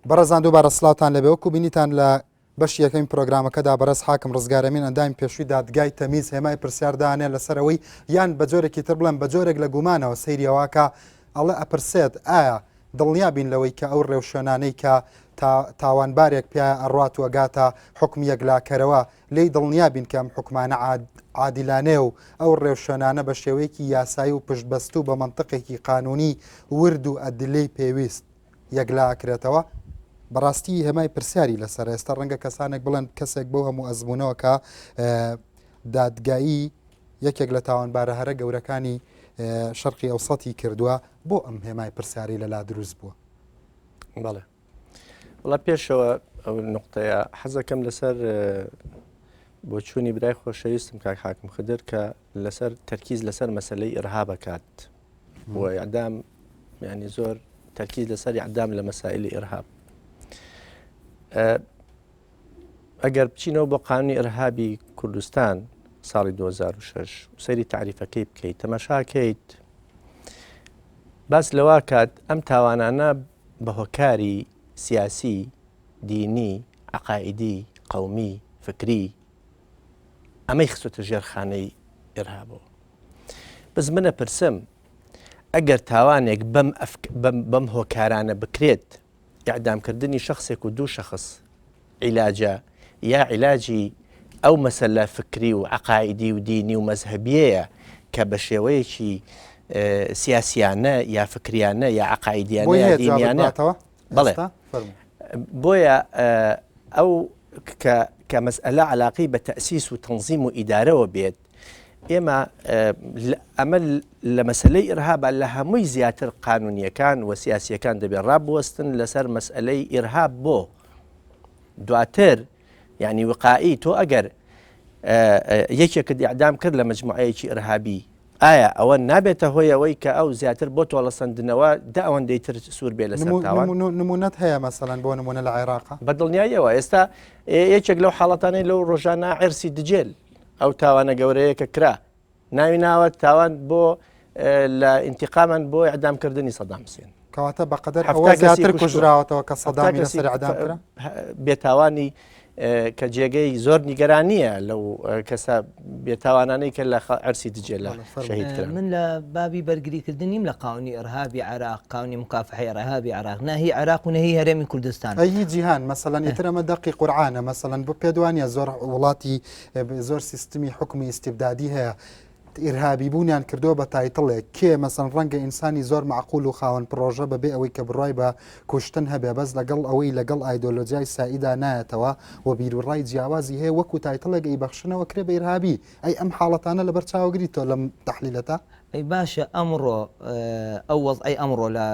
بەڕێزان دووبارە سڵاوتان لەبێ وەکو بینیتان لە بەش یەکەم پرۆگرامەکەدا بەڕێز حاکم ڕزگارەمین ئەندامی پێشووی دادگای تەمیز هێمای پرسیاردانێ لەسەرەوەی یان بە جۆرێکی تر بڵێن بە جۆرێک لە گومانەوە سەیریەوەکە ئەڵێ ئەپرسێت ئایا دڵنیابین لەوەی کە ئەو ڕێوشێنانەی کە تاوانبارێک پیاە ئەڕات وەگاتە حکم یەکلاکەرەوە لی دڵنیابین کە ئەم حکمانە عادیلانێ و ئەو ڕێوشێنانە بە شێوەیەکی یاسایی و پشتبەست و بە منطقێکی قانونی ورد و ئەدلەی پێویست یەکلاکرێتەوە. بەڕاستی هەمای پرسیاری لەسەر ئێستا ڕەنگە کەسانێک بڵێن کەسێک بۆ هەموو ئەزمونەوە کە دادگایی یەکێک لە تاوانبارە هەرە گەورەکانی شەرقی ئەوسەتی کردووە بۆ ئەم هێمای پرسیاری لەلا دروست بووە. بەڵێ وڵا پێشەوە ئەو نقطەیە حەزەکەم لەسەر بۆ چوونی برای خۆشەویستم کاک حاکم خدر کە لەسەر تەرکیز لەسەر مەسلەی ئیرهاب بکات بۆ ئیعدام، یعنی زۆر تەرکیز لەسەر ئیعدام لە مەسائلی ئیرهاب. ئەگەر بچینەوە بۆ قانونی ئیرهابی کوردستان ساڵی 2006 سەیری تعریفەکەی بکەیت تەماشاکەیت باس لەوا کات ئەم تاوانانە بە هۆکاری سیاسی، دینی، عقائیدی، قەومی، فکری ئەمەی خستۆتە ژێرخانەی ئیرهابەوە. بەس منە پرسم ئەگەر تاوانێک بەم هۆکارانە بکرێت ئیعدامکردنی شخصێک و دوو شخص عیلاجە یا عیلاجی ئەو مەسەلە فکری و عقائیدی و دینی و مەزهەبیەیە کە بە شێوەیەکی سیاسیانە یا فکریانە یا عقائیدیانە یا دینیانە بەڵێ بۆیە ئەو کە مەسئلە علاقی بە تەسیس و تەنظیم و ئیدارەوە بێت ئێمە ئەمە لە مەسلەی ئیرهاب لە هەمووی زیاتر قانونیەکان و سیاسیەکان دەبێت ڕابوەستن لەسەر مەسئلەی ئیرهاب بۆ دواتر یعنی وقائی تۆ ئەگەر یەکێکت ئیعدام کرد لە مجموعەیەکی ئیرهابی ئایا ئەوە نابێتە هۆی ئەوەی کە ئەو زیاتر بۆ تۆڵەسەندنەوە دا ئەوەندەی تر سوور بێ لەسەر تاوان نمونەت هەیە مەسەڵەن بۆ نمونە لە عێراقا بە دڵنیاییەوە ئێستا یەکێک لەو حاڵەتانەی لەو ڕۆژانە عرسی دجێل ئەو تاوانە گەورەیە کە کرا ناوی ناوە تاوان بۆ لە ئینتیقامان بۆ ئیعدامکردنی سەدام حوسێن کەواتە بەقەدەر ئەوە زیاتر کوژراوەتەوە کە سەدامی لەسەر ئیعدام کرا بێتاوانی کە جێگەی زۆر نیگەرانیە لەو کەسە بێتاوانانەی کە لە عرسی دجێل لە شەهید کرا. من لە بابی بەرگریکردن نیم لە قاونی ئیرهابی عێراق، قاونی مکافحەی ئیرهابی عێراق، ناهی عێراق و نەهی هەرێمی کوردستان. ئەی جیهان مەسەڵەن ئیتر ئەمە دەقی قورعانە مەسەڵەن بۆ پێدوانە زۆر وڵاتی زۆر سیستمی حکمی ئیستیبدادی هەیە ئیرهابی بوونیان کردووە بە تایتڵێک کێ مەسەن ڕەنگە ئینسانی زۆر معقول و خاوەن پرۆژە بەبێ ئەوەی کە بڕای بە کوشتن هەبێ بەس لەگەڵ ئەوەی لەگەڵ ئایدۆلۆجیای سائیدا نایەتەوە و بیرڕای جیاوازی هەیە وەکو تایتڵێک ئەی بەخشنەوە کرێ بە ئیرهابی ئەی ئەم حاڵەتانە لەبەر چاوەگریتەوە لەم تەحلیلەتە. ئەی باشە ئەمڕۆ ئەو وەزعی ئەمڕۆ لە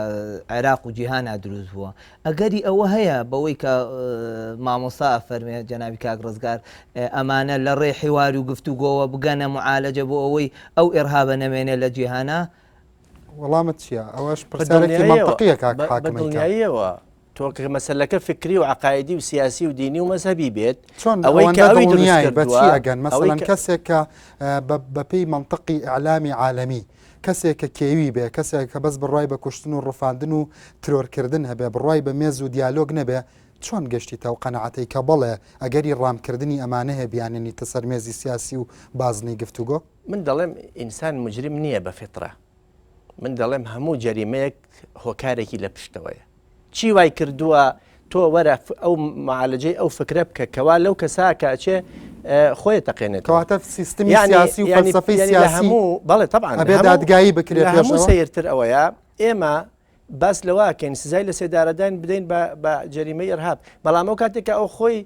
عێراق و جیهانا دروست بووە ئەگەری ئەوە هەیە بەوەی کە مامۆستا فەرمێ جەنابی کاک ڕزگار ئەمانە لە ڕێ حیواری و گفتوگۆوە بگەنە معالەجە بۆ ئەوەی ئەو ئێرهابە نەمێنێ لە جیهانا. وەڵامت چییە؟ ئەوەش پرسیارێکی مەنطقیە کاک حاکم دڵنیاییەوە تۆ کە مەسەلەکە فکری و عقائیدی و سیاسی و دینی و مەذهبی بێت چۆن ئەوەی دڵنیای بەچی ئەگەن مەسەڵەن کەسێک کە بەپێی منطقی ئیعلامی عالەمی کەسێک کە کێوی بێ کەسێک کە بەس بڕای بە کوشتن و ڕوفاندن و ترۆرکردن هەبێ بڕای بە مێز و دیالۆگ نەبێ چۆن گەشتی تەو قەنەعەتەی کە بەڵێ ئەگەری ڕامکردنی ئەمانە هەیە بیاننی تەسەر مێزی سیاسی و بازنەی گفتوگۆ؟ من دەڵێم ئینسان مجرم نییە بە فیترە، من دەڵێم هەموو جەریمەیەک هۆکارێکی لە پشتەوەیە. چی وای کردووە تۆ وەرە ئەو معالەجەی ئەو فکرە بکە کەوا لەو کەسا کاچێ خۆی تەقێنێت کەواتە سیستمی سیاسی و فەلسەفەی سیاسی هەموو بەڵێ طبعاً ئەبێ دادگایی بکرێت هەموو سەیرتر ئەوەیە ئێمە باس لەواکەین سزای لە سێدارەدان بدەین بە جەریمەی ئیرهاب بەڵام ئەو کاتێکە ئەو خۆی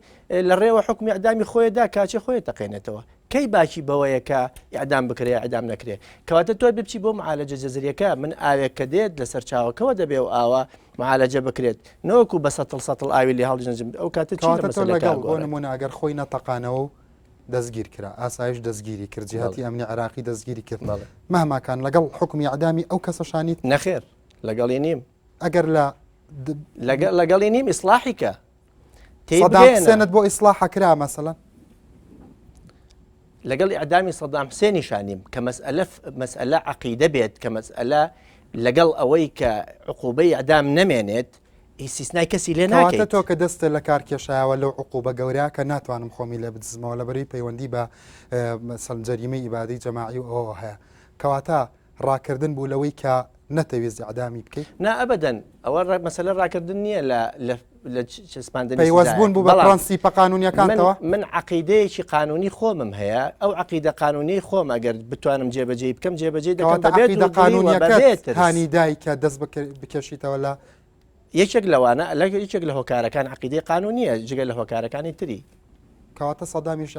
لە ڕێوە حکمی ئەعدامی خۆیدا کاچێ خۆی تەقێنێتەوە کەی باکی بەوەیە کە ئیعدام بکرێ ئیعدام نەکرێ کەواتە تۆ بچی بۆ معالەجە جەزریەکە من ئاوێک کە دێت لەسەر چاوەکەوە دەبێ و ئاوا معالەجە بکرێت نەوەکو بە سەتڵ ئاوی لێ هەڵدژنجم ئەو کاتە لەگەڵ بۆ نمونە ئەگەر خۆی نەتەقانەوە دەستگیر کرا ئاسایش دەستگیری کرد جیهاتی ئەمنی عێراقی دەستگیری کرد مەهماکان لەگەڵ حکمی ئیعدامی ئەو کەسەشانیت نەخێر لەگەڵی نیم ئەگەر لەگەڵی نیم ئیسلاحیکە سەدام حوسێنت بۆ ئیسلاح کرا مەسەڵەن لەگەڵ ئیعدامی سەدام حوسێنی شانیم کە مەسئلە عەقیدە بێت کە مەسئلە لەگەڵ ئەوەی کە عقوبەی ئیعدام نەمێنێت ئیسیسنای کەسی لێ کەواتە ناکەیت. تۆ کە دەستە لە کار کێشایەوە لەو عقوبە گەورەیە کە ناتوانم خۆمی لێ بدزمەوە لەبەری پەیوەندی بە جەریمەی ئیبادی جەماعی و ئەوە هەیە کەواتە ڕاکردن بوو لەوەی کە نەتەویست ئەعدامی بکەیت نا ئەبەدەن ئەوە مەسەلە ڕاکردن نییە لە چسپاندنی پەیوەستبوون بوو بە پرەنسیپە قانونیەکانتەوە. من عەقیدەیەکی قانونی خۆمم هەیە ئەو عەقیدە قانونی خۆم ئەگەر بتوانم جێبەجێ بکەم جێبەجێ دەکەم عەقیدە قانونیەکەت هانی دای کە دەست بکەشیتەوە لە یەکێک لەوانە یەکێک لە هۆکارەکان عەقیدەی قانونیە جگە لە هۆکارەکانی تری. کەواتە سەدامیش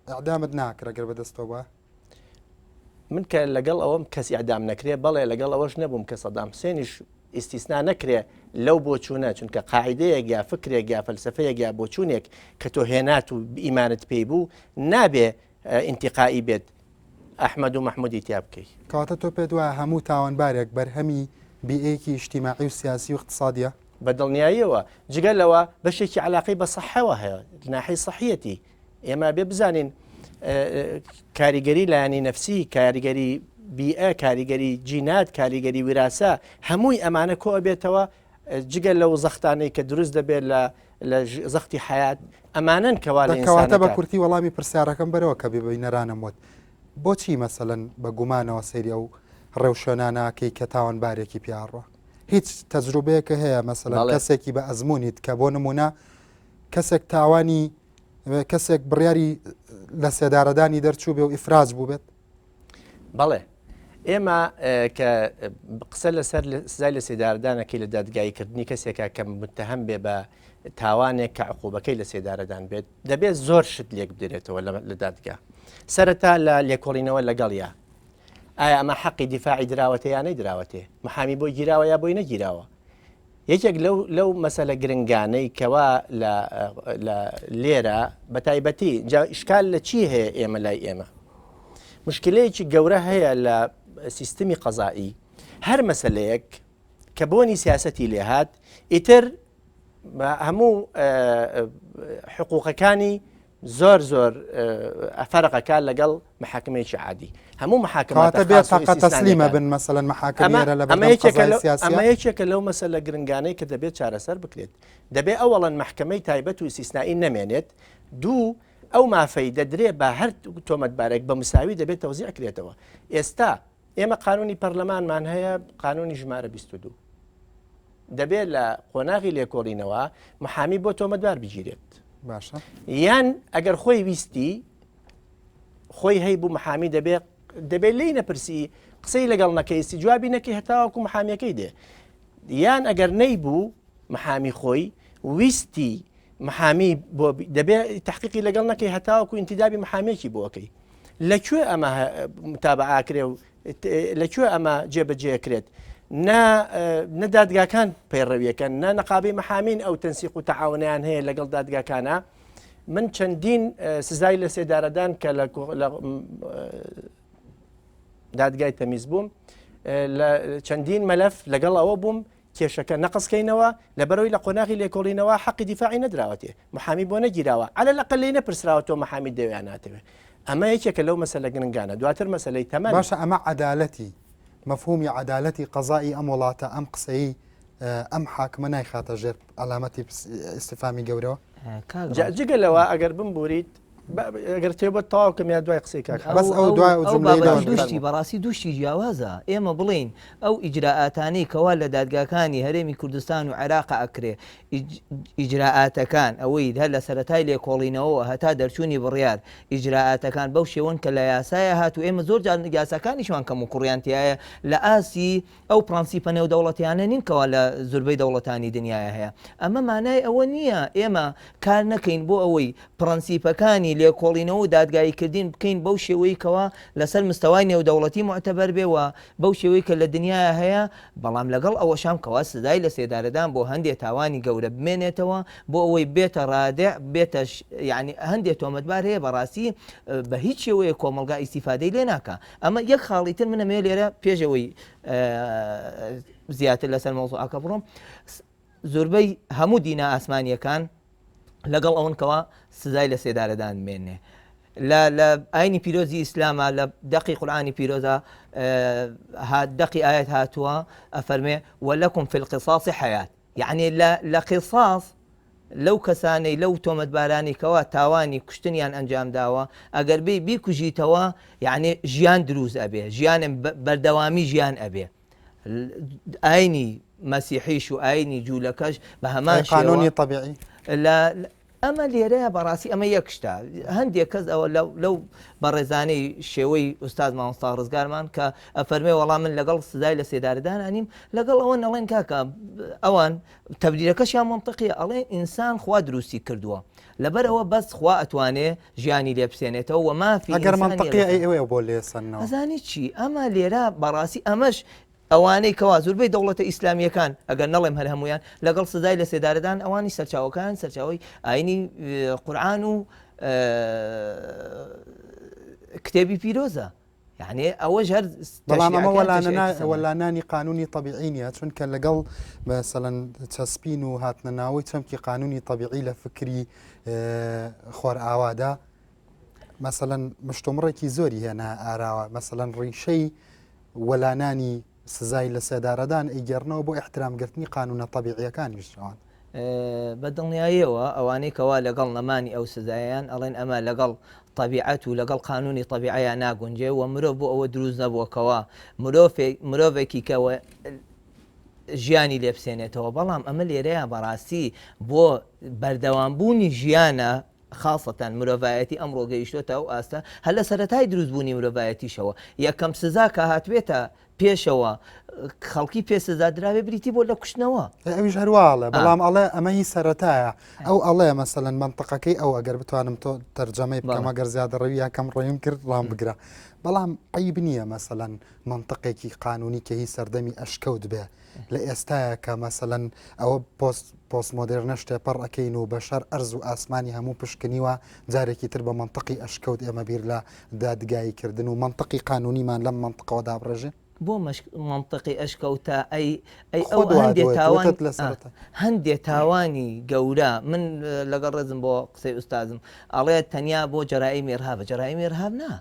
ئەعدامت ناکرا گەر بەدەستەوە من کە لەگەڵ ئەوەم کەسی ئەعدام نەکرێ بەڵێ لەگەڵ ئەوەش نەبووم کە سەدام حوسێنیش ئیسیسنا نەکرێ لەو بۆچوونە چونکە قاعیدەیەک یا فکرێک یا فەلسفەیەک یا بۆچوونێک کە تۆ هێنات و ئیمانت پێی بوو نابێ ئینتیقائی بێت ئەحمەد و مەحموودی تیا بکەی. کەواتە تۆ پێت وایە هەموو تاوانبارێک بەرهەمی بیئەیەکی ئیجتیماعی و سیاسی و اقتصادیە بە دڵنیاییەوە جگەل لەوە بەشێکی علاقەی بە سەحەوە هەیە ناحی سەحیەتی ئێمە بێ بزانین کاریگەری لایانی نەفسی کاریگەری بیئە کاریگەری جینات کاریگەری وراثە هەمووی ئەمانە کۆ بێتەوە جگەل لەو زەختانەی کە دروست دەبێت لە زەختی حیات ئەمانن کەواتە بە کورتی وەڵامی پرسیارەکەم بەرەوە کە ببینەرانم وت بۆچی مەسەلەن بە گومانەوە سەیری ئەو ڕێوشێناناکەی کە تاوانبارێکی پیاڕوە هیچ تەجروبەیەکە هەیە مەسەلەن کەسێکی بە ئەزمونیت کە بۆ نمونە کەسێک تاوانی کەسێک بڕیاری لە سێدارەدانی دەرچوو بێ و ئیفراز بوو بێت. بەڵێ ئێمە کە قسە لەسەر سزای لە سێدارەدانەکەی لە دادگاییکردنی کەسێکە کە متتەهم بێ بە تاوانێک کە عقوبەکەی لە سێدارەدان بێت دەبێت زۆر شت لێک بدرێتەوە لە دادگا سەرەتا لە لێکۆڵینەوە لەگەڵیا ئایا ئەمە حەقی دیفاعی دراوەتە یان نەیدراوەتێ محامی بۆی گیراوە یا بۆی نەگیراوە. یەکێک لەو مەسەلە گرنگانەی کەوا لە لێرە بە تایبەتی ئیشکال لە چی هەیە ئێمە لای ئێمە مشکلەیەکی گەورە هەیە لە سیستمی قەزایی هەر مەسەلەیەک کە بۆنی سیاسەتی لێهات ئیتر هەموو حقوقەکانی زۆر فەرقەکە لەگەڵ محاکمەیەکی عادی هەموو محاکمات تەسلیمە بن مەسەلەن محاکمێرە لە ئەمە یەکێکە لەو مەسەلە گرنگانەی کە دەبێت چارەسەر بکرێت دەبێت ئەوەڵەن محکمەی تایبەت و ئیسیسنایی نەمێنێت دوو ئەو مافەی دەدرێت بە هەر تۆمەتبارێک بە مساوی دەبێت تەوزیع ئەکرێتەوە. ئێستا ئێمە قانونی پەرلەمانمان هەیە قانونی ژمارە 22 دەبێت لە قۆناغی لێکۆڵینەوە محامی بۆ تۆمەتبار بگیرێت باشە یان ئەگەر خۆی ویستی خۆی هەی بوو محامی دەبێت لی نەپرسی قسەی لەگەڵ نەکەیستی جوابی نەکەی هەتاوەکو محامیەکەی دێ یان ئەگەر نەیبوو محامی خۆی ویستی محامی بۆ دەبێت تحقیقی لەگەڵ نەکەی هەتاوەکو ئینتیدابی محامێکی بۆکەی لەکوێ ئەمە متابعاکرێ و لەکوێ ئەمە جێبەجێکرێت نە دادگاکان پەیڕەویەکەن نە نەقابی محامین ئەو تەنسیق و تەعاونیان هەیە لەگەڵ دادگاکانە من چەندین سزای لە سێدارەدان کە لە دادگای تەمیز بووم چەندین مەلەف لەگەڵ ئەوە بووم کێشەکە نەقسکەینەوە لەبەرەوەی لە قۆناغی لێکۆڵینەوە حەقی دیفاعی نەدراوەتێ محامی بۆ نەگیراوە على الأقل لێ نەپرسراوە تۆ محامی دەوێت ناتەوێت ئەمە یەکێکە لەو مەسەلە گرنگانە دواتر مەسەلەی تەمەن باشە ئەمە عەدالەتی مەفهومی عەدالەتی قەزایی ئەم وڵاتە ئەم قسەی ئەم حاکمە نایخاتە ژێر ئەلامەتی ئیستیفامی گەورەوە جگە لەوە ئەگەر بمبوریت ئەگەر تێبەت تەواو کەمیا دوای قسەی کاک بەس ئەو دوای دوشتی بەڕاستی دوشتی جیاوازە ئێمە بڵین ئەو ئیجراءاتانەی کەوا لە دادگاکانی هەرێمی کوردستان و عێراق ئەکرێ ئیجراءاتەکان ئەوەی هەر لە سەرەتای لێکۆڵینەوە هەتا دەرچوونی بڕیار ئیجراءاتەکان بەو شێوەن کە لە یاسایە هاتو ئێمە زۆر جار یاساکانیشمان کەم و کوڕیانتیایە لە ئاسی ئەو پرەنسیپە نێودەوڵەتیانە نین کەوا لە زوربەی دەوڵەتانی دنیاە هەیە ئەمە مانای ئەوە نییە ئێمە کار نەکەین بۆ ئەوەی پرەنسیپەکانی لێکۆڵینەوە و دادگاییکردین بکەین بەو شێوەی کەوا لەسەر مستەوای نێودەوڵەتی معتەبەر بێەوە بەو شێوەی کە لە دنیاە هەیە بەڵام لەگەڵ ئەوە شام کەوا سزای لە سێدارەدان بۆ هەندێک تاوانی گەورە بمێنێتەوە بۆ ئەوەی بێتە ڕادع بێتە یعنی هەندێک تۆمەتبار هەیە بەڕاستی بە هیچ شێوەیە کۆمەلگا ئیسیفادەی لێ ناکە ئەمە یەک خاڵی تر منەمێ لێرە پێشەوەی زیاتر لەسەر مەوزوعەکە بڕۆم زۆربەی هەموو دینە ئاسمانیەکان لەگەڵ ئەوەن کەوا سزای لە سێدارەدان بمێنێ لە ئاینی پیرۆزی ئیسلامە لە دەقی قورئانی پیرۆزە دەقی ئاەت هاتووە ئەفەرمێ وەلەکم فی القصاص حەیات یعنی لە قیساس لەو کەسانەی لەو تۆمەتبارانێکەوە تاوانی کوشتنیان ئەنجام داوە ئەگەر بێ بیکوژیتەوە یعنی ژیان دروست ئەبێ ژیانم بەردەوامی ژیان ئەبێ ئاینی مەسیحیش و ئاینی جوولەکەش بە هەمان قانونی طبیعی ئەمە لێرەیە بەڕاستی ئەمە یەکشتا هەندێک کەس ئەوە لەو بەڕێزانەی شێوەی ئوستاد مامۆستا ڕزگارمان کە ئەفەرمێ وەڵام من لەگەڵ سزای لە سێدارەدان نیم لەگەڵ ئەوە نەڵێن کاکە ئەوان تەبدیلەکەشیان منطقیە ئەڵێن ئینسان خوا دروستی کردووە لەبەرەوە بەس خوا ئەتوانێ ژیانی لێ بسێنێتەوە و مافی ئەگەر منطقی ئەوێ بۆ لێسەنەوە ئەزانی چی ئەمە لێرە بەڕاستی ئەمەش ئەوانەی کەوا زۆربەی دەوڵەتە ئیسلامیەکان ئەگەر نەڵێم هەر هەمویان لەگەڵ سزای لە سێدارەدان ئەوانی سەرچاوەکان سەرچاوی ئاینی قورئان و کتێبی پیرۆزە یعنی ئەوەش هەر بەڵام ئەمە وەلانانی قانونی طبیعی نیە چونکە لەگەڵ مەسەڵەن چەسپین و هاتنە ناوەی چەمکی قانونی طبیعی لە فکری خۆر ئاوادا مەسەڵەن مشتۆمڕێکی زۆری هێنا ئاراوە مەسەڵەن ڕیشەی وەلانانی سزای لە سێدارەدان ئەیگەڕنەوە بۆ احترامگرتنی قانونە طبیعیەکانی شەوان بە دڵنیاییەوە ئەوانەی کەوا لەگەڵ نەمانی ئەو سزایان ئەڵێن ئەمە لەگەڵ طبیعەت و لەگەڵ قانونی طبیعیان ناگونجێ و مرۆڤ بۆ ئەوە دروست نەبووەکەوە مرۆڤێکی کەوە ژیانی لێ بسێنێتەوە بەڵام ئەمە لێرەیە بەڕاستی بۆ بەردەوامبوونی ژیانە خاصەتەن مرۆڤایەتی ئەمڕۆ گەیشتۆتە ئەو ئاستە هەر لە سەرەتای دروستبوونی مرۆڤایەتیشەوە یەکەم سزا کە هاتوێتە پێشەوە خەڵکی پێسزا دراوێ بریتی بۆ لە کوشتنەوە ئەویش هەرواڵێ بەڵام ئەڵێ ئەمە هی سەرەتایە ئەو ئەڵێ مەسەلەن منطقەکەی ئەو ئەگەر بتوانم تۆ تەرجەمەی بکەمە گەر زیادەڕەوی یاکەم ڕێم کرد ڕام بگرە بەڵام عیب نییە مەسەلەن منطقێکی قانونی کە هی سەردەمی ئەشکەوت بێ لە ئێستاە کە مەسەلەن ئەوە پۆست مۆدرنە شتێ پەڕ ئەەکەین و بەشەر ئەرز و ئاسمانی هەموو پشکنیوە جارێکی تر بە منطقی ئەشکەوت ئێمە بیر لە دادگایی کردن و منطقی قانونیمان لەم منطقەوە دابڕێژێ بۆ منطقی ئەشکەوتە ئەو هەندێک تاوان هەندێک تاوانی گەورە من لەگەڵ ڕێزم بۆ قسەی ئوستازم ئەڵێ تەنیا بۆ جەرائیمی ئێرهاب جەرائیمی ئێرهاب نا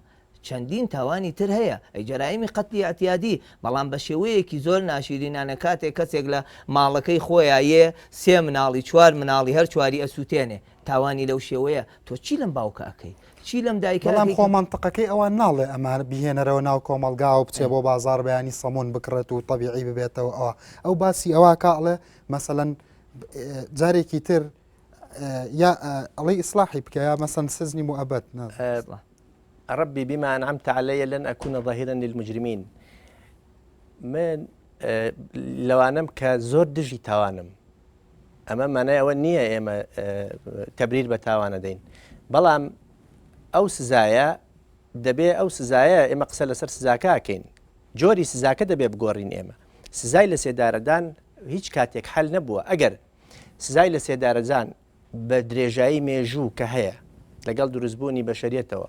چەندین تاوانی تر هەیە ئەی جەرائیمی قەتلی ئەتیادی بەڵام بە شێوەیەکی زۆر ناشیرینانە کاتێک کەسێک لە ماڵەکەی خۆیان یێ 3 مناڵی 4 مناڵی هەر چواری ئەسووتێنێ تاوانی لەو شێوەیە تۆ چی لەم باوکە ئەەکەی چی لەم دایکە بەڵام خۆ منطقەکەی ئەوان ناڵێ ئەمان بهێنەرەوە ناو کۆمەلگا و بچێ بۆ بازار بەیانی سەمون بکڕێت و طبیعی ببێتەوە ئەو باسی ئەوە کاڵێ مەسەلەن جارێکی تر یا ئەڵی ئیسلاحی بکە یا مەسەن سزنی مؤبەد ربي بما أنعمت علي لن أكون ظهيرا للمجرمين من لو أنم كزور دجي توانم أما معناه أول نية إما تبرير بتاوانا دين بلام أو سزايا دبي أو سزايا إما قسل لسر سزاكا كين جوري سزاكا دبي بقورين إما سزاي لسيداردان هيج كاتيك حل نبوة أجر سزاي لسيداردان بدرجاي ميجو كهيا لقال دروزبوني بشريتوا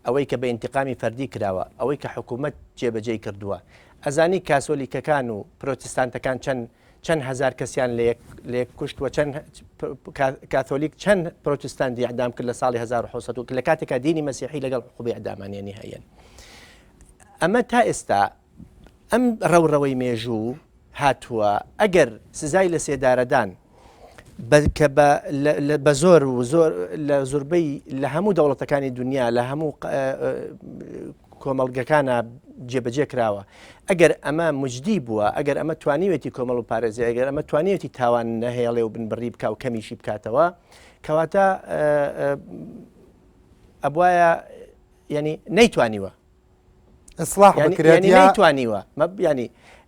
ئەوەی کە بە ئینتقامی فەردی کراوە ئەوەی کە حکوومەت جێبەجێی کردووە ئەزانی کاسۆلیکەکان و پرۆتستانتەکان چەند هزار کەسیان لێ کوشتووە چەند کاتۆلیک چەند پرۆتستاندی ئەعدام کرد لە ساڵی 1970 لە کاتێکا دینی مەسیحی لەگەڵ عقوبەی ئەعدامانیانی هەیەن ئەمە تا ئێستا ئەم ڕەوڕەوەی مێژوو هاتووە ئەگەر سزای لە سێدارەدان کە بە زۆر و زۆر لە زۆربەی لە هەموو دەوڵەتەکانی دنیا لە هەموو کۆمەڵگەکانە جێبەجێ کراوە ئەگەر ئەمە مجدی بووە ئەگەر ئەمە توانیوێتی کۆمەڵ و پارێزی ئەگەر ئەمە توانیوێتی تاوان نەهێڵێ و بنبڕی بکە و کەمیشی بکاتەوە کەواتە ئەبوایە ینی نەیتوانیوە ئیسلاح ینی نەیتوانیوە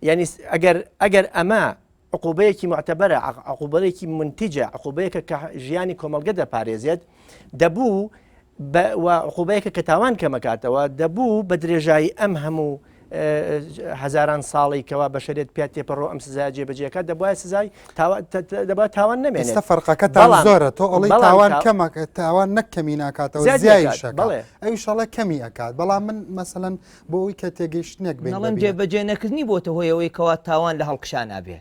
ینی ئەگەر ئەمە عقوبەیەکی معتەبەرە عقوبەیەکی منتیجە عقوبەیەکە کە ژیانی کۆمەڵگە دەپارێزێت دەبوو و عقوبەیەکە کە تاوان کەمەکاتەوە دەبوو بە درێژایی ئەم هەموو هەزاران ساڵی کەوا بەشێت پێات تێپەڕۆ ئەم سزای جێبەجێەکە دەبووە سزای دەبات تاوان نامێنێت ئێستا فەرقەکەتان زۆرە تۆ ئەڵی تاوان کەمەکە تاوان نەکەمی ناکاتەوە زیایشەکە ئەوی شەڵە کەمی ئەکات بەڵام من مەسەلەن بۆ ئەوی کە تێگەیشتنێک بێن جێبەجێ نەکردنی بۆتە هۆیەوەی کەوا تاوان لە هەڵقشان نابێ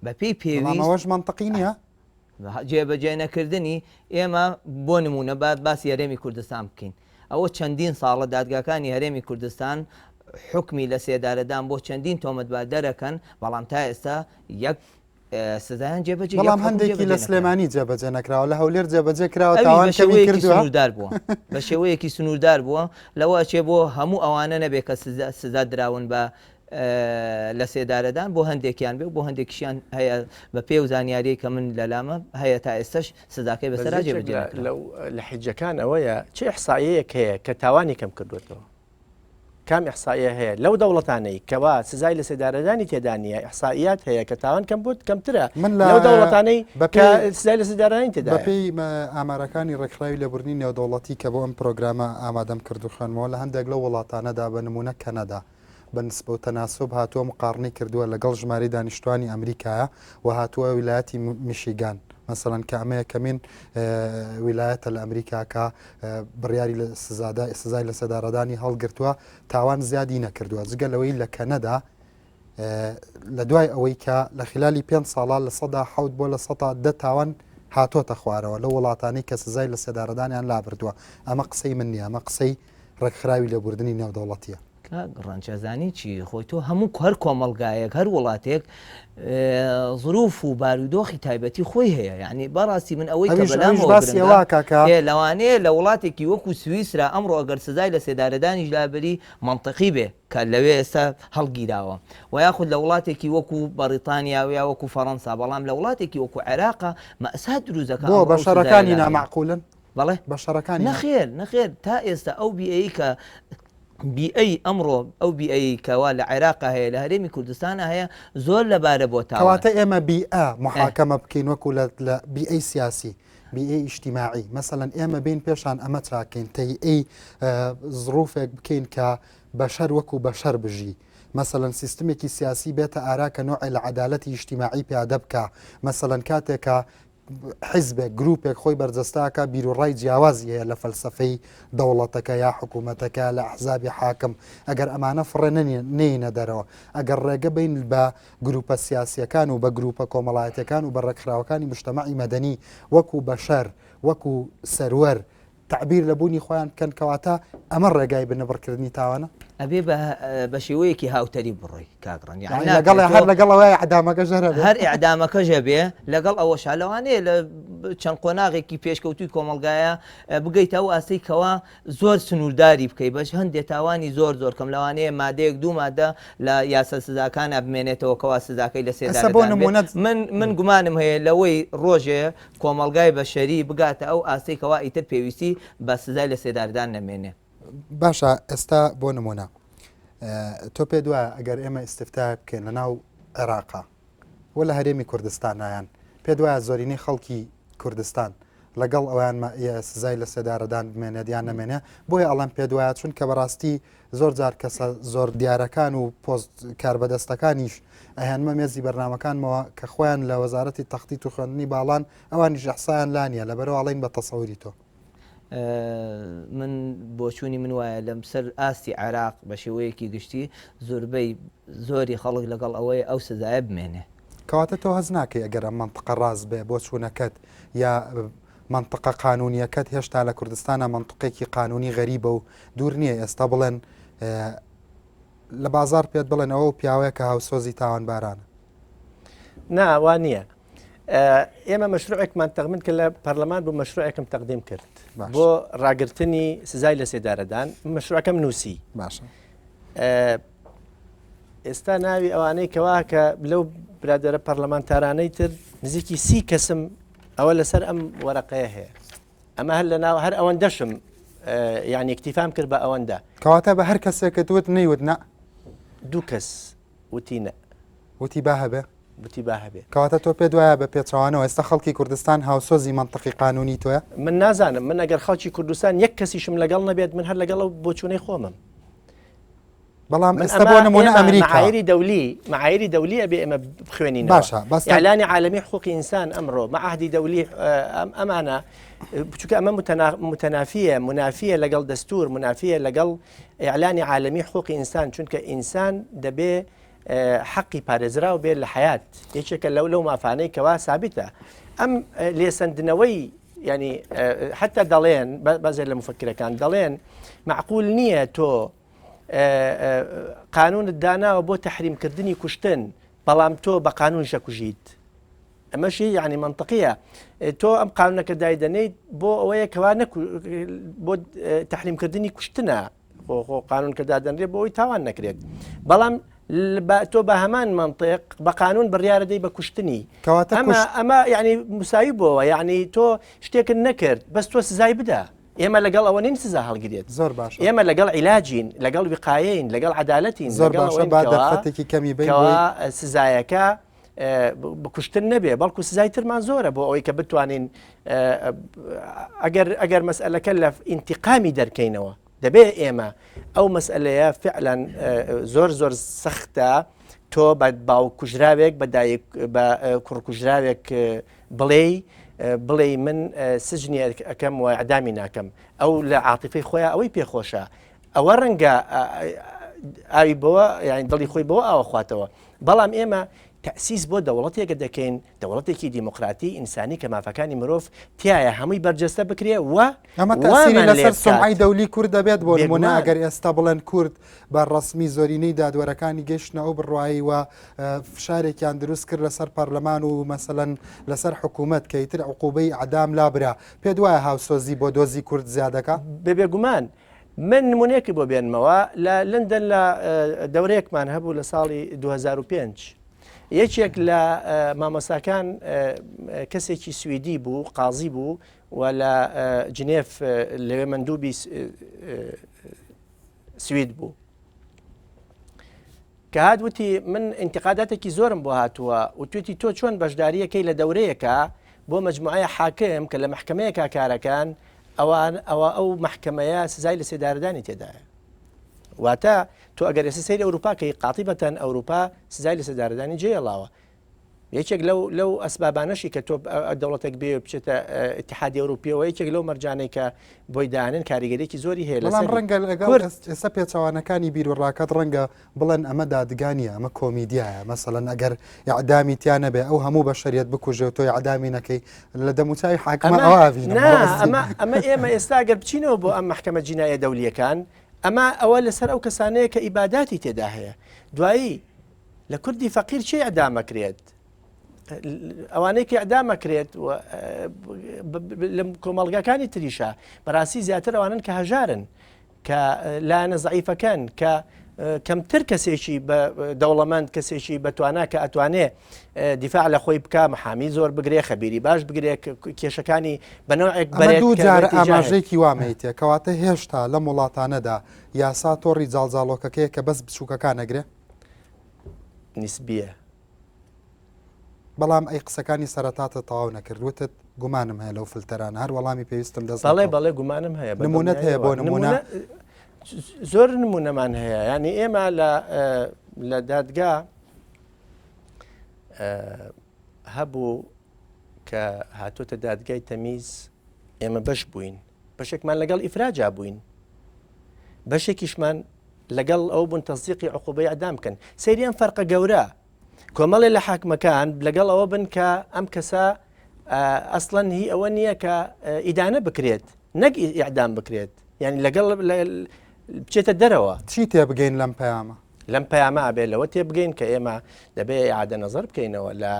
بەپێی پێویستەوەش منطقی نییە جێبەجێ نەکردنی ئێمە بۆ نمونە باسی هەرێمی کوردستان بکەین ئەوە چەندین ساڵە دادگاکانی هەرێمی کوردستان حکمی لە سێدارەدان بۆ چەندین تۆمەتبار دەرەکەن بەڵام تا ئێستا یەک سزایان جێبەجێ بەڵام هەندێکی لە سلێمانی جێبەجێ نەکراوە لە هەولێر جێبەجێ کراوە تاوان کەمی کردووە سنووردار بووە بە شێوەیەکی سنووردار بووە لەوە چێ بۆ هەموو ئەوانە نەبێت کە سزا دراون بە لە سێدارەدان بۆ هەندێکیان بێ بۆ هەندێکیشیان هەیە بە پێ و زانیاری کە من لەلامە هەیە تا ئێستش سزاکەی بەسەر جێبەجێ لە حیجەکان ئەوەیە چه ئەحسایەیەک هەیە کە تاوانی کەم کردوێتەوە کام ئەحسایە هەیە لەو دەوڵەتانەی کەوا سزای لە سێدارەدانی تێدا نیە ئەحسایات هەیە کە تاوان کەم بوت کەمترە لەو دەوڵەتانەی کە سزای لە سێدارانی تێدا بەپێی ئامارەکانی ڕێکخراوی لە بردننی نێودەوڵەتی کە بۆ ئەم پرۆگرامە ئامادەم کرد و خوێنمەوە لە هەندێک لە وڵاتانەدا بە نمونە کەنەدا بە نسبە و تەناسب هاتووە مقارنەی کردووە لەگەڵ ژماری دانیشتوانی ئەمریکایە و هاتووە ویلایەتی میشیگان مثلەن کە ئەمەیە کەمین ویلایەتە لە ئەمریکا کە بڕیاری لە سزای لە سەدارەدانی هەڵگرتووە تاوان زیادی نەکردووە جگە لەوەی لە کەنەدا لە دوای ئەوەی کە لە خلالی 5 ساڵا لە 100 بۆ لە 100 تاوان هاتۆتە خوارەوە لە وڵاتانی کە سزای لە سێدارەدانیان لابردووە ئەمە قسەی من نییە ئەمە قسەی ڕێکخراوی لە بردننی نێودەوڵەتیە ڕەنچەزانی چی خۆی تۆ هەموو هەر کۆمەلگایەک هەر وڵاتێک ظروف و بارودۆخی تایبەتی خۆی هەیە یعنی بەڕاستی من ئەوەی لەوانەیە لە وڵاتێکی وەکو سویسرا ئەمڕۆ ئەگەر سزای لە سێدارەدانی ژلابری منطقی بێ کە لەوێ ئێستا هەڵگیراوە و یاخود لە وڵاتێکی وەکو بەریتانیا و یا وەکو فەڕەنسا بەڵام لە وڵاتێکی وەکو عێراقا مەئسات دروزەکە بۆ بە شەڕەکانی نامەعقولن بەڵێ بە شەڕەکانی نەخێر تا ئێستا ئەو بیئەی کە بیئەی ئەمڕۆ ئەو بیئەی کەوا لە عێراقا هەیە لە هەرێمی کوردستانە هەیە زۆر لەبارە بۆ کەواتە ئێمە بیئە محاکەمە بکەین وەکو لە بیئەی سیاسی بیئەی ئیجتیماعی مەسەڵەن ئێمە بین پێشان ئەمە چاکەین تەیئەی ظروفێک بکەین کە بەشەر وەکو بەشەر بژی مەسەڵەن سیستمێکی سیاسی بێتە ئارا کە نوعی لە عەدالەتی ئیجتیماعی پیادە بکە مەسەڵەن کاتێکە حیزبێک گروپێک خۆی بەرجەستاکە بیرروڕای جیاوازی هەیە لە فەلسفەی دەوڵەتەکە یا حکوومەتەکە لە ئەحزابی حاکم ئەگەر ئەمانە فڕێ نینە دەرەوە ئەگەر ڕێگە بین بە گروپە سیاسیەکان و بە گروپە کۆمەڵایەتەکان و بە ڕێکخراوەکانی مجتەمەعی مەدەنی وەکو بەشەر وەکو سەروەر تعبیر لە بوونی خۆیان بکەن کەواتە ئەمە ڕێگای بنەبڕکردنی تاوانە ئەبێ بە شێوەیەکی هاوتەری بڕۆی کاکڕن لەگەڵ هەر لەگەڵەوەی عدامەکە ژەرە هەر ئیعدامەکەژە بێ لەگەڵ ئەوە شالەوانەیە لە چەند قۆناغێکی پێشکەوتوی کۆمەلگایە بگەیتە ئەو ئاسەی کەوا زۆر سنوورداری بکەیت بەش هەندێک تاوانی زۆر کەم لەوانەیە مادەیەک دوو مادە لە یاسە سزاکانە بمێنێتەوە کەوا سزاکەی لە سێدارەدان من گومانم هەیە لەوەی ڕۆژێ کۆمەلگای بەشەری بگاتە ئەو ئاسەی کەوا ئیتر پێویستی بە سزای لە سێدارەدان نەمێنێ باشە ئێستا بۆ نمونە تۆ پێ دوایە ئەگەر ئێمە ئیسفتای بکەین لە ناو عێراقا وە لە هەرێمی کوردستان نایەن پێ دوایە زۆرینەی خەڵکی کوردستان لەگەڵ ئەویان سزای لە سێدارەدان بمێنێت یان نەمێنێ بۆیە ئەڵەم پێ دوایە چون کە بەڕاستی زۆر جار کەسە زۆر دیارەکان و پۆست کاربەدەستەکانیش ئەهێنمە مێزی بەرنامەکانمەوە کە خۆیان لە وەزارەتی تەختیت و خوێندنی باڵان ئەوانیش ئەحسایان لانیە لەبەرەوە ئەڵێن بە تەسەوری تۆ من بۆچوونی من وایە لەم سەر ئاستی عێراق بە شێوەیەکی گشتی زۆربەی زۆری خەڵک لەگەڵ ئەوەی ئەو سزایە بمێنێ کەواتە تۆ هەز ناکەی ئەگەر ئەم منطقە ڕاست بێ بۆ چوونەکەت یا منطقە قانونیەکەت هێشتا لە کوردستانە منطقێکی قانونی غەریبە و دوور نییە ئێستا بڵێن لە بازار پێت بڵێن ئەوە پیاوەیە کە هاوسۆزی تاوان بارانە ناوان نییە ئێمە مەشروعێکمان تەقدیم کرد لە پەرلەمان بۆ مەشروعێکم تەقدیم کرد بۆ ڕاگررتنی سزای لە سێدارەدان مەشروعەکەم نووسی باشە ئێستا ناوی ئەوانەی کەوا کە لەو برادرە پەرلەمانتارانەی تر نزیکی 30 کەسم ئەوە لەسەر ئەم وەرەقەیە هەیە ئەمە هەر لە ناو هەر ئەوەن دەشم یعنی اکتیفام کرد بە ئەوەندە کەواتە بە هەر کەسێکە دوت نەیوت نە دوو کەس وتینە وتی با هەبێ وتی با هەبێ کەواتە تۆ پێ دوایە بە پێچوانەوە ئێستا خەڵکی کوردستان هاوسۆزی منطقی قانونی تۆە من نازانم من ئەگەر خەڵکی کوردستان یەک کەسیشم لەگەڵ نەبێت من هەر لەگەڵ بۆچوونەی خۆمم بەڵام ئێستا بۆ نمونە ئەمریکا معایری دەولی ئەبێ ئێمە بخوێنین باشە ئیعلانی عالەمی حقوقی ئینسان ئەمڕۆ معاهدی دەولی ئەمانە بچووکە ئەمە منافیە لەگەڵ دەستور منافیە لەگەڵ ئیعلانی عالەمی حقوقی ئینسان چونکە ئینسان دەبێ حقی پارێزراو بێت لە حیات یەکێکە لەو مافانەی کەوا سابتە ئەم لێسەندنەوەی ینی حتا دەڵێن بەزێ لە مفکرەکان دەڵێن معقول نییە تۆ قانونت داناوە بۆ تەحریمکردنی کوشتن بەڵام تۆ بە قانون شەکوژیت ئەمەشی یعنی منطقیە تۆ ئەم قانونەکە دایدەنیت بۆ ئەوەیە کەوا بۆ تحریمکردنی کوشتنە قانونکە دادەنرێت بۆ ئەوی تاوان نەکرێت بەڵام تۆ بە هەمان منطق بە قانون بڕیارەدەی بە کوشتنی ئەمە یعنی مساوی بۆەوە یعنی تۆ شتێکن نەکرد بەس تۆ سزای بدە ئێمە لەگەڵ ئەوە نین سزا هەڵگرێت زۆر باش ئێمە لەگەڵ عیلاجین لەگەڵ وقایین لەگەڵ عدالەتین زۆر باشە با دەرفەتێکی کەمی بێت سزایەکە بکوشتن نەبێ بەڵکو سزای ترمان زۆرە بۆ ئەوەی کە بتوانین ئەگەر مەسئلەکە لە ئینتیقامی دەرکەینەوە دەبێ ئێمە ئەو مەسئلەیە فعلا زۆر سەختە تۆ بە باو کوژراوێک بە کوڕکوژراوێک بڵێ من سژنی ئەەکەم و ئەدامی ناکەم ئەو لە عاتیفەی خۆیان ئەوەی پێخۆشە ئەوە ڕەنگە ئاوی بەوە یان دڵی خۆی بەوە ئاوە خواتەوە بەڵام ئێمە تەسیس بۆ دەوڵەتێکە دەکەین دەوڵەتێکی دیموکراتی ئینسانی کە مافەکانی مرۆڤ تایە هەمووی بەرجەستە بکرێ و ئەمە تەسیری لەسەر سومعی دەولی کورد دەبێت بۆ نمونە ئەگەر ئێستا بڵێن کورد بە ڕسمی زۆرینەی دادوەرەکانی گەشتنە ئەو بڕواایی وە فشارێکیان دروست کرد لەسەر پەرلەمان و مەسەلەن لەسەر حکوومەت کە ئیتر عقوبەی عەدام لابرا پێ دوایە هاوسۆزی بۆ دۆزی کورد زیادەکە بێگومان من نمونەیەکی بۆ بێنمەوە لە لندن لە دەورەیەکمان هەبوو لە ساڵی 2005 یەکێک لە مامۆستاکان کەسێکی سویدی بوو قازی بوو و لە جنێف لەوێ مندوبی سوید بوو کە هاتووتی من ئینتقاداتێکی زۆرم بۆ هاتووە و توێتی تۆ چۆن بەشداریەکەی لە دەورەیەکە بۆ مجموعەیە حاکم کە لە محکمەیەکە کارەکان ئەو محکمەیە سزای لە سێدارەدانی تێدایە واتە تۆ ئەگەر ئێستا سەیری ئەوروپاکەی قاتیبەتەن ئەوروپا سزای لە سێدارەدانی جێڵاوە یەکێک لەو ئەسبابانەشی کە تۆ دەوڵەتێک بێ بچێتە اتحادی ئەوروپیەوە یەکێک لەو مەرجانەی کە بۆی داهێنن کاریگەرێکی زۆری هەیە بەڵام ڕەنگە لەگەڵ ئێستا پێچەوانەکانی بیرڕاکات ڕەنگە بڵێن ئەمە دادگانیە ئەمە کۆمیدیایە مەسەڵەن ئەگەر یعدامی تیانە بێ ئەو هەموو بە شەریەت بکوژێت تۆ یعدامی نەکەی لە دەموچای حاکمە ئەمە ئێمە ئێستا گەر بچینەوە بۆ ئەم محکەمە جینایە دەولیەکان ئەمە ئەوە لەسەر ئەو کەسانەیە کە ئیباداتی تێدا هەیە دوایی لە کوردی فەقیر چی ئەدامەکرێت ئەوانەی کە ئەدامەکرێت لە کۆمەڵگەکانی تریشە بەڕاستی زیاتر ئەوانن کە هەژارن کە لایەنە زەعیفەکەن کە کەمتر کەسێکی بە دەوڵەمەند کەسێکی بەتوانە کە ئەتوانێ دیفاع لە خۆی بکە محامی زۆر بگرێ خەبیری باش بگرێ کێشەکانی بەنەوەیەک دوو جار ئاماژەیەکی وامەیتێ کەواتە هێشتا لە وڵاتانەدا یاسا تۆڕی جاڵجاڵۆکەکەیە کە بەس بچووکەکان نەگرێ نیسبیە بەڵام ئەی قسەکانی سەرەتاتە تەواو نەکردوتت گومانم هەیە لەو فلتەرانە هەر وەڵامی پێویستم دەست بەڵێ گومانم هەیە نمونەت هەیە بۆ نمونە زۆر نمونەمان هەیە ینی ئێمە لە دادگا هەبوو کە هاتوۆتە دادگای تەمیز ئێمە بەش بووین بەشێکمان لەگەڵ ئیفراجا بووین بەشێکیشمان لەگەڵ ئەو بوون تەزیقی عقوبەی ئەدام بکەن سەیریان فەرقە گەورە کۆمەڵێ لە حاکمەکان لەگەڵ ئەوە بن کە ئەم کەسە ئەسڵەن هی ئەوە نییە کە ئیدانە بکرێت نەک ئیعدام بکرێت یعنی لەگەڵ بچێتە دەرەوە چی تێبگەین لەم پەیامە لەم پەیامە ئابێت لەوە تێبگەین کە ئێمە دەبێت ئیعادە نەزەر بکەینەوە لە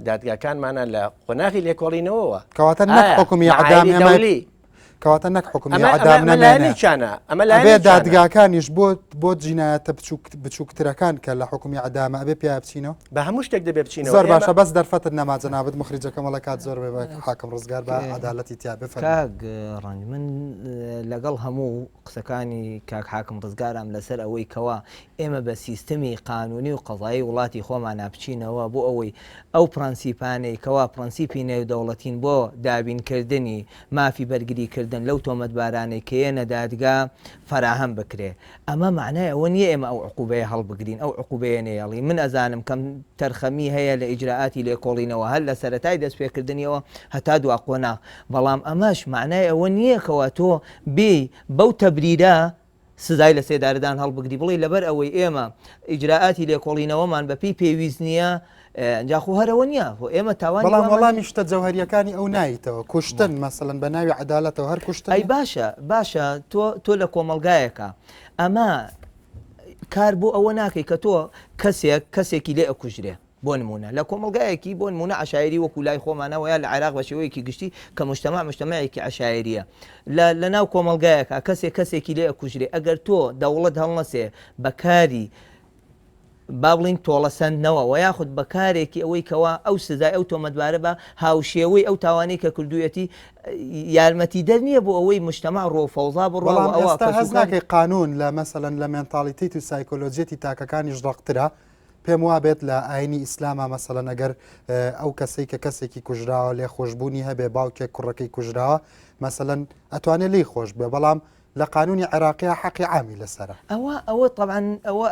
دادگاکانمانە لە قۆناغی لێکۆڵینەوەوە کەواتە نەک حکومی ئەعدامی دەولی کەواتە نەک حکومی ئەعدام نەمێنێ ئەبێ دادگاکانیش بۆ جینایەتە بچووکترەکان کە لە حکومی ئەعدامە ئەبێ پیا بچینەوە بە هەموو شتێک دەبێ بچینەوە زۆر باشە بەس دەرفەتت نەماجە نابێت مخریجەکەمەڵە کات زۆر بێ حاکم ڕزگار بە عەدالەتی تیا بفەرمێ ڕەنگ من لەگەڵ هەموو قسەکانی کاک حاکم ڕزگارم لەسەر ئەوەی کەوا ئێمە بە سیستەمی قانونی و قەزایی وڵاتی خۆمان نابچینەوە بۆ ئەوەی ئەو پرەنسیپانەی کەوا پرەنسیپی نێودەوڵەتین بۆ دابینکردنی مافی بەرگریکردن لەو تۆمەتبارانەی کە ێنە دادگا فراهەم بکرێ ئەمە معنای ئەوە نییە ئێمە ئەو عقوبەیە هەڵبگرین ئەو عقوبەیە نێڵی من ئەزانم کەم تەرخەمی هەیە لە ئیجراعاتی لێکۆڵینەوە هەر لە سەرەتای دەستپێکردنیەوە هەتا دوا قۆنا بەڵام ئەمەش معنای ئەوە نییە کەوا تۆ بێ بەو تەبریرە سزای لە سێدارەدان هەڵبگری بڵێ لەبەر ئەوەی ئێمە ئیجراعاتی لێکۆڵینەوەمان بەپی پێویست نییە جاخۆ هەرەوە نییە ئێمە تاوان بەڵام وەڵامی شتە جەوهریەکانی ئەو نایتەوە کوشتن مەسەڵەن بە ناوی عەدالەتەوە هەر کوشتن ئەی باشە تۆ لە کۆمەلگایەکە ئەمە کار بۆ ئەوە ناکەی کە تۆ کەسێکی لێ ئەکوژرێ بۆ نمونە لە کۆمەلگایەکی بۆ نمونە عشایری وەکو لای خۆمانەوەیە لە عێراق بە شێوەیەکی گشتی کە مجتەمەعێکی عشایریە لە ناو کۆمەلگایەکە کەسێکی لێ ئەکوژرێ ئەگەر تۆ دەوڵەت هەڵنەسێ بەکاری با بڵین تۆڵەسەندنەوە و یاخود بەکارێکی ئەوەی کەوا ئەو سزای ئەو تۆمەتبارە بە هاوشێوەی ئەو تاوانەی کە کردوویەتی یارمەتی دەر نییە بۆ ئەوەی مجتەمع ڕۆفەوزا بڕەوە هەز ناکەی قانون لە مەسەلەن لە مێنتاڵیتیت و سایکۆلۆجیەتی تاکەکانی ژڕەقترە پێم وابێت لە ئاینی ئیسلامە مەسەلەن ئەگەر ئەو کەسەی کە کەسێکی کوژراوە لێ خۆشببوونی هەبێ باوکێک کوڕەکەی کوژراوە مەسەلەن ئەتوانێت لی خۆش بێ بەڵام لە قانونی عێراقیە حەقی عامی لەسرە ئەوە طبعا ئەوە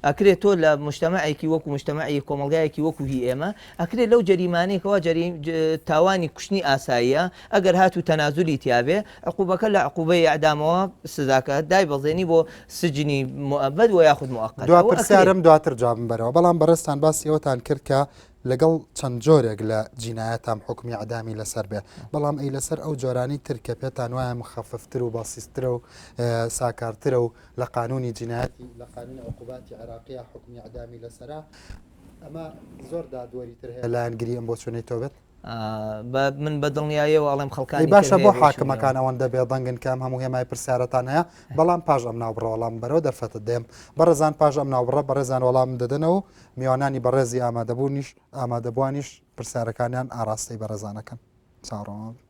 ئەکرێت تۆ لە مجتەمەعێکی وەکو مجتەمەعی کۆمەلگایەکی وەکو هی ئێمە ئەکرێت لەو جەریمانەیەکەوە تاوانی کوشتنی ئاساییە ئەگەر هاتو تەنازولی تیاابێ عقوبەکە لە عقوبەی ئەعدامەوە سزاکە دای بەڵێنی بۆ سجنی مؤبد و یاخود مؤقت دو پرسیارم دواتر جوابم بەرەوە بەڵام بەڕستان باسی ئەوتان کرد کە لەگەڵ چەند جۆرێک لە جینایەتام حکمی عدامی لەسەر بێ بەڵام ئەی لەسەر ئەو جۆرانی ترکە پێتان وایە مخەففتر و باسیسترە و ساکارترە و لە قانونی جینایەتی لە قانونی عقوباتی عێراقیە حکمی عدامی لەسرە ئەمە زۆر دادوەری تر هەیە لایەنگری ئەم بۆ چۆنەی تۆ بێت من بەدڵنیایەوە ئەڵێم خەڵکانی باشە بۆ حاکمەکان ئەوەندە بێدەنگن کەم هەموو هێمای پرسیارەتان هەیە بەڵام پاش ئەم ناوبڕە وەڵام بەرەوە دەرفەتە دێم بەڕێزان پاش ئەم ناوبڕە بەڕێزان وەڵام دەدەنەوە میوانانی بەڕێزی ئامادەبوونیش ئامادەبوانیش پرسیارەکانیان ئاراستەی بەڕێزانەکەن چاڕۆ